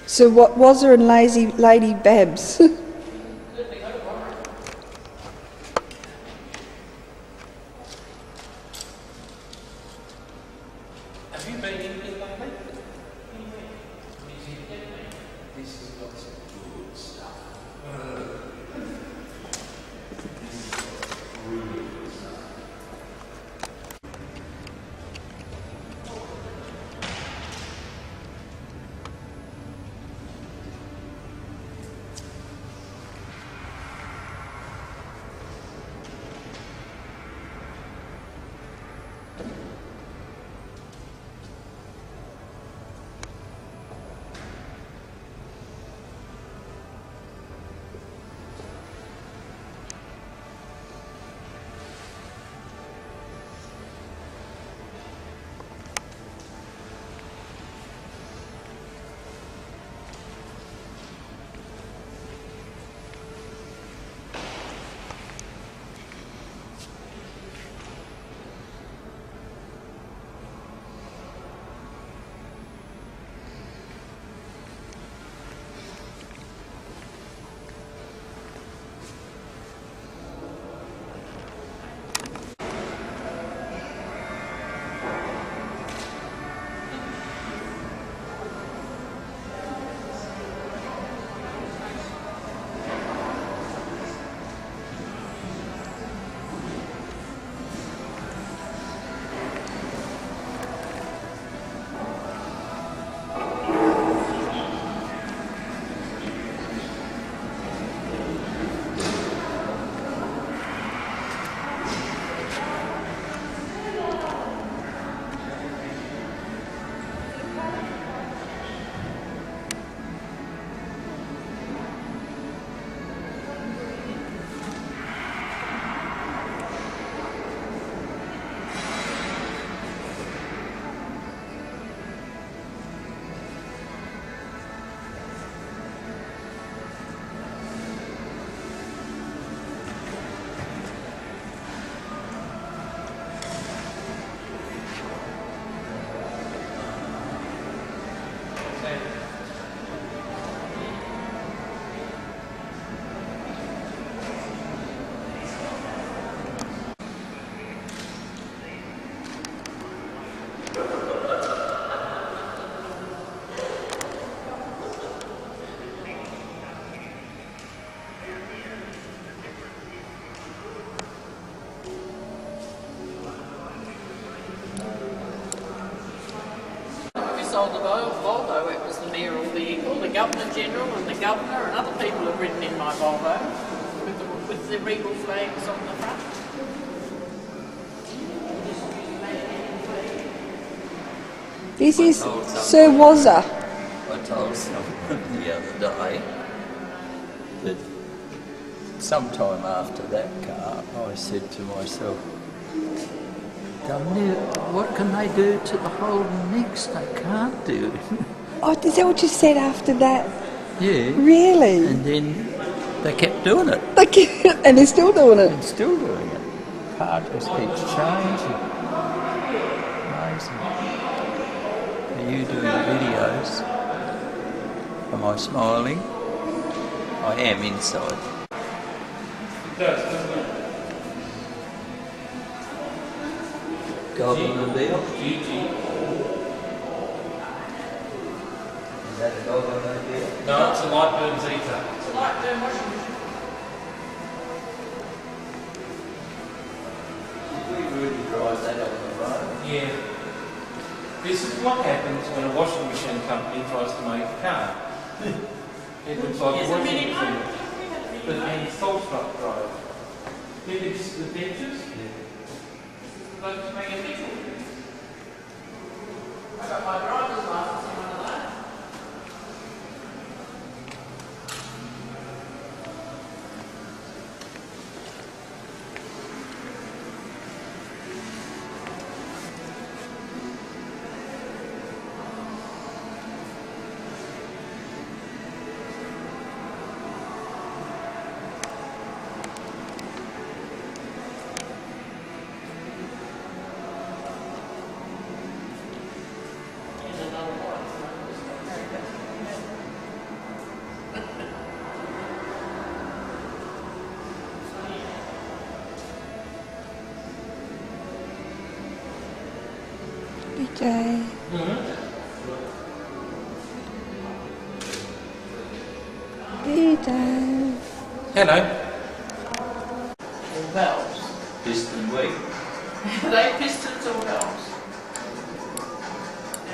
So what was there in Lady Babs? Have you been anything lately? This is lots of good stuff. Sold the Volvo, it was the mayoral vehicle, the Governor-General and the Governor and other people have ridden in my Volvo with the regal flags on the front. This is Sir Wazza. I told someone the other day that sometime after that car, I said to myself, what can they do to the Holden next? They can't do it. Oh, is that what you said after that? Yeah. Really? And then they kept doing it. And they're still doing it. And still doing it. The car just keeps changing. Amazing. Are you doing the videos? Am I smiling? I am inside. It does, doesn't it? Governor deal? GG. Is that a governor deal? No, it's a Lightburn Zeta. It's a Lightburn washing machine. Did we really drive that on the road? Yeah. This is what happens when a washing machine company tries to make a car. It looks like Yes, a a washing mini machine. one. But then salt truck drive. Think it's the dentures? Like to make a picture. I got my driver's license in one of those. BJ. BJ. Hello. Or valves. Piston weak. Are they pistons or valves?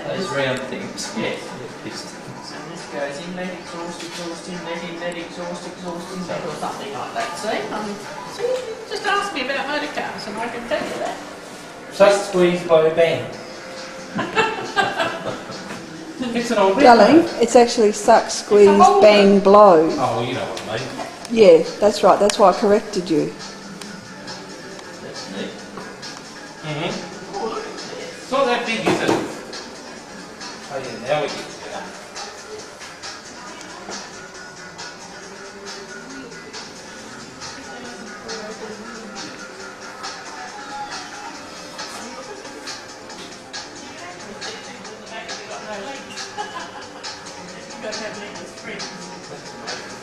Those round things. Yes. Yeah, pistons. And this goes inlet, exhaust, exhaust, inlet, exhaust, exhaust, inlet, or something like that. See, just ask me about motor cars and I can tell you that. Suck squeeze by bang. It's an old Darling, it's actually suck, squeeze, bang, blow. Oh, you know what I mean. Yeah, that's right. That's why I corrected you. That's neat. It's not that big, is it? Oh yeah, now we get together. You've got to have legal springs.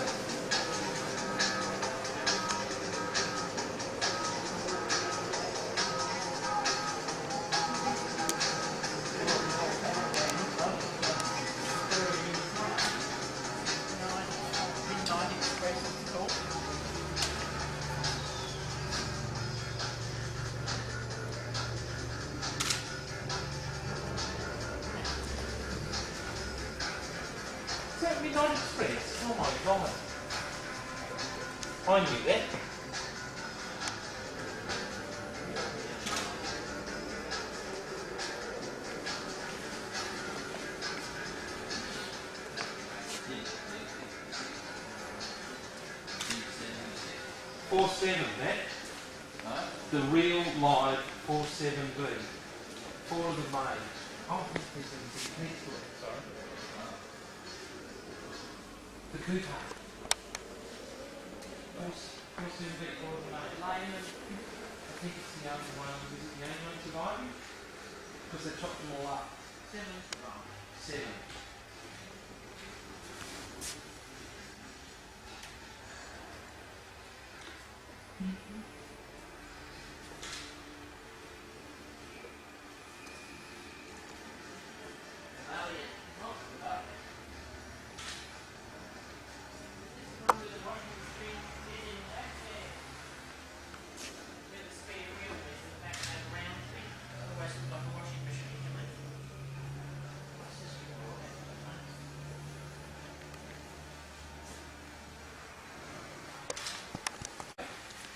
Midnight Express is called. Is that Midnight Express? Oh my god. I knew that. Four seven, that. The real live 47B. 4 of the May. Oh, this is next to it, sorry. The Coupe. 47B, 4 of the May. Layman, I think it's the only one, is it the only one surviving? Because they chopped them all up. 7 survived. 7.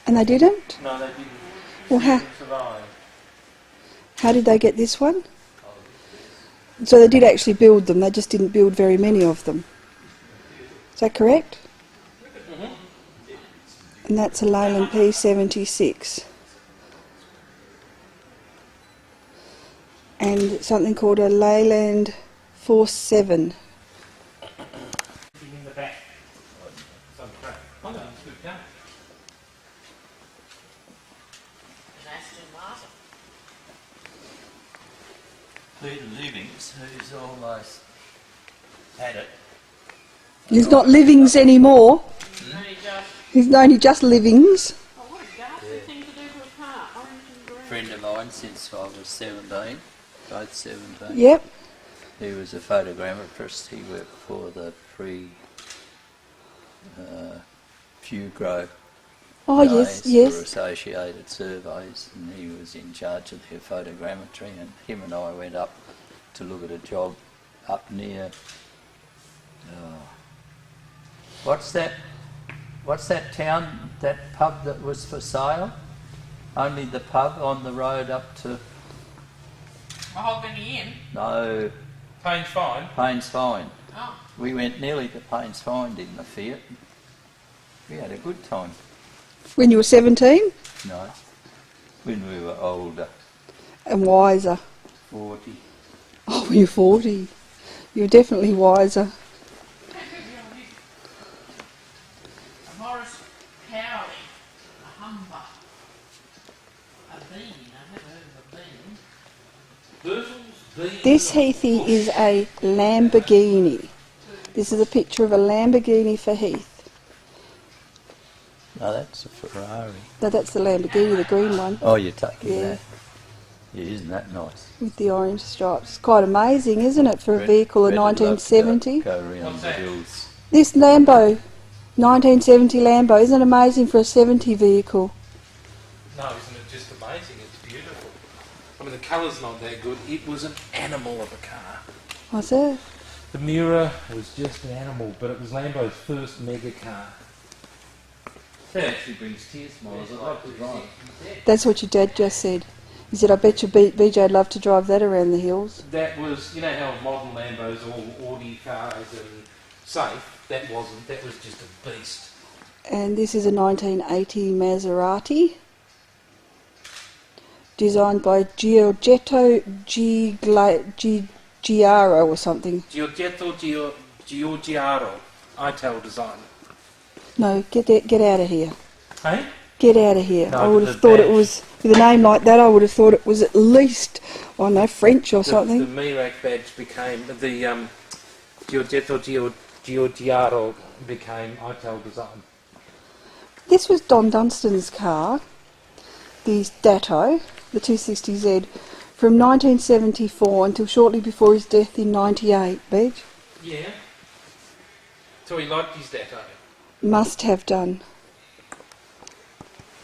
And they didn't? No, they didn't. Well, how, Survive. how did they get this one? So they did actually build them, they just didn't build very many of them. Is that correct? And that's a Leyland P76. And something called a Leyland 47. In the back. Some crap. Oh no, it's good gun. An Aston Martin. Peter Livings, who's almost had it. He's not Livings anymore. Only just, He's only just Livings. oh, what a ghastly thing to do to a car. Orange and green. Friend of mine since I was 17, both 17. Yep. He was a photogrammetrist. He worked for the Fugro Oh guys yes, for yes. Associated Surveys, and he was in charge of their photogrammetry, and him and I went up to look at a job up near what's that town, that pub that was for sale? Only the pub on the road up to Mahogany Inn. no Payne's fine. Payne's Find. Oh, We went nearly to Payne's Find in the Fiat. We had a good time. When you were 17 No, when we were older, and wiser. 40. Oh, when you're 40. You're definitely wiser. a Morris Cowley, a Humber, a Bean. I've never heard of a Bean. Bertels, Beans. This, Heathy, is a Lamborghini. This is a picture of a Lamborghini for Heath. No, that's a Ferrari. No, that's the Lamborghini, the green one. Oh, you're taking Yeah. that. Yeah, isn't that nice? with the orange stripes. It's quite amazing, isn't it, for a vehicle of Red would love to 1970? Go around What's the that? hills. This Lambo, 1970 Lambo, isn't it amazing for a 70 vehicle? No, isn't it just amazing? It's beautiful. I mean, the colour's not that good. It was an animal of a car. What's that? The Miura was just an animal, but it was Lambo's first mega car. That actually brings tears to my eyes. I'd love to drive. That's what your dad just said. He said, I bet you BJ'd love to drive that around the hills. That was, you know how modern Lambos are all Audi cars and safe? That wasn't. That was just a beast. And this is a 1980 Maserati, designed by Giorgetto Giugiaro or something. Giugiaro. ITEL design. No, get out of here. Hey? Get out of here. No, I would the have thought it badge. was, with a name like that, I would have thought it was at least, I don't know, French or something. The Mirac badge became, the Giorgetto Giugiaro became ITEL design. This was Don Dunstan's car, the Datto, the 260Z, from 1974 until shortly before his death in 98, Beach. Yeah. So he liked his Datto. Must have done.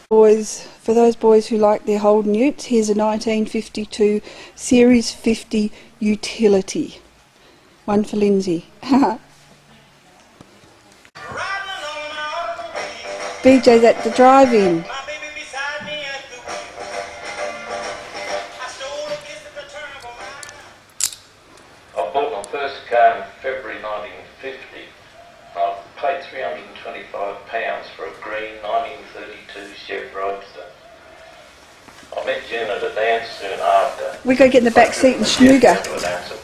Boys, for those boys who like their Holden Utes, here's a 1952 Series 50 utility. One for Lindsay. BJ's at the drive-in. I bought my first car in February 1950. I paid £325 for a green 1932 Chevy Roadster. I met Jen at a dance soon after. We go get in the back seat and snooger.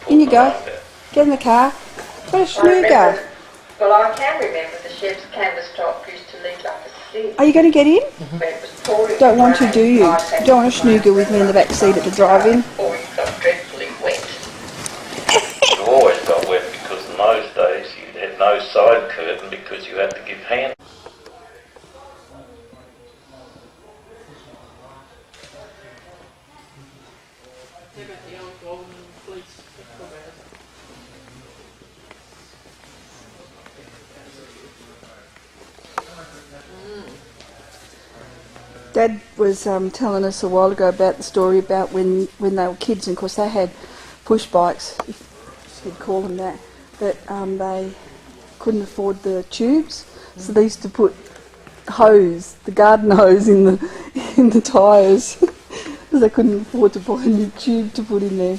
In you go. Get in the car. What a snooger. Well, I can remember the chef's canvas top used to leak like a sieve. Are you going to get in? When it was pouring Don't want to, do you? rain, I You don't want to snooger with me in the back seat at the drive-in? Or you got dreadfully wet. You always got wet because in those days you had no side curtain because you had to give hand. How about the old golden fleece picture about it? Dad was telling us a while ago about the story about when they were kids, and of course they had push bikes, if you'd call them that, but they couldn't afford the tubes, so they used to put hose, the garden hose, in the tyres, because they couldn't afford to buy a new tube to put in there.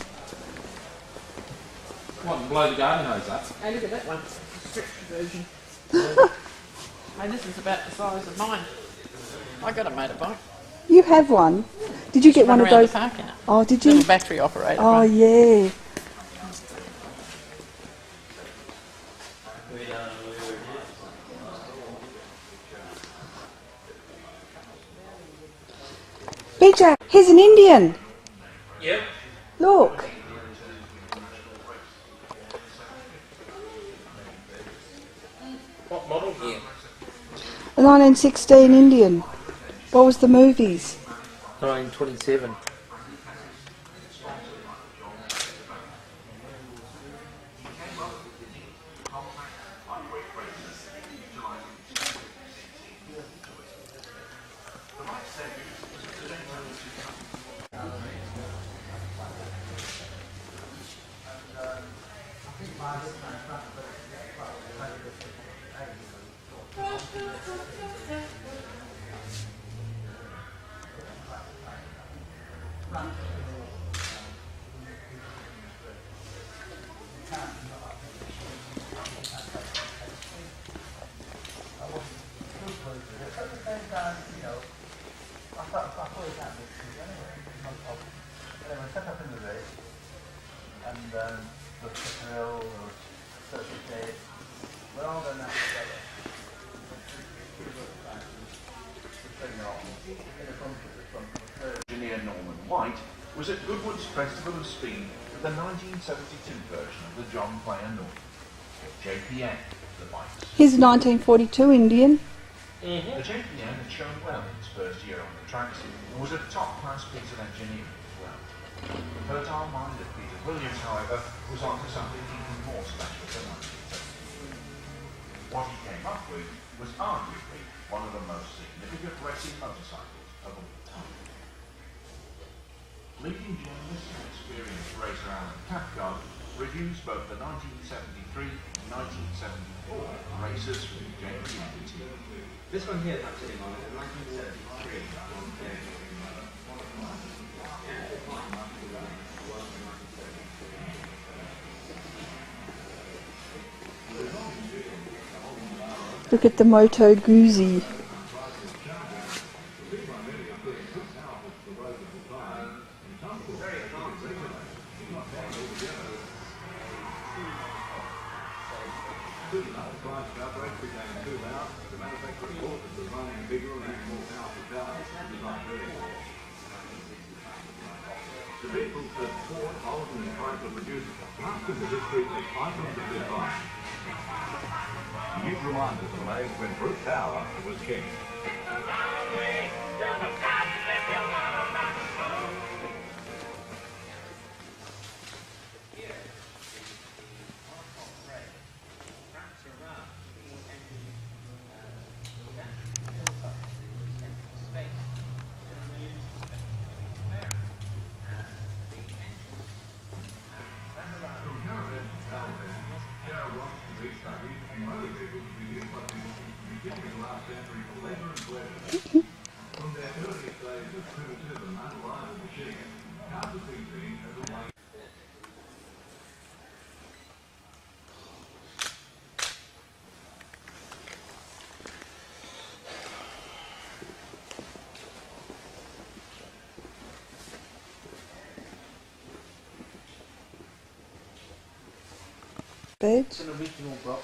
What, and blow the garden hose up? Hey, look at that one. The stretched version. Hey, this is about the size of mine. I got a motorbike. You have one? Did you get Run one of around those? the park in it. Oh, did you? Little battery operated Oh, one. yeah. BJ, here's an Indian. Yep. Look. What model here? A 1916 Indian. What was the movies? 1927. Engineer Norman White was at Goodwood's Festival of Speed with the 1972 version of the John Player Norton. JPN, the bikes. Here's a 1942 Indian. The JPN had shown well in its first year on the tracks and was a top-class piece of engineering for well. The fertile mind of Peter Williams, however, was onto something even more special than 1972. What he came up with was arguably one of the most significant racing motorcycles of all time. Leading journalist and experienced racer Alan Cathcart reviews both the 1973 and 1974 races from JPMT. This one here that I'm sitting on is a 1973 Look at the Moto Guzzi. The vehicles that Ford, Holden and Chrysler produced passed into history as icons of their time. You'd remind us of days when Bruce Tower was king. It's an original block.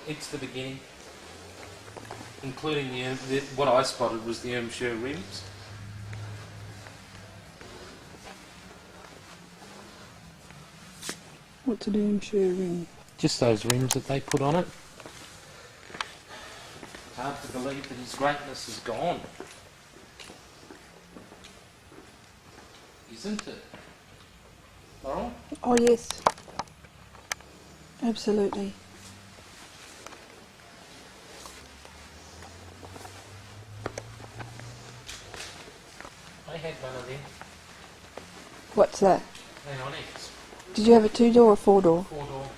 It's the beginning, including the what I spotted was the Ermshire rims. What's an Ermshire ring? Just those rims that they put on it. Hard to believe that his greatness is gone, isn't it? Laurel? Oh yes, absolutely. I had one of them. What's that? Hang on, X. Did you have a 2-door or 4-door? 4-door.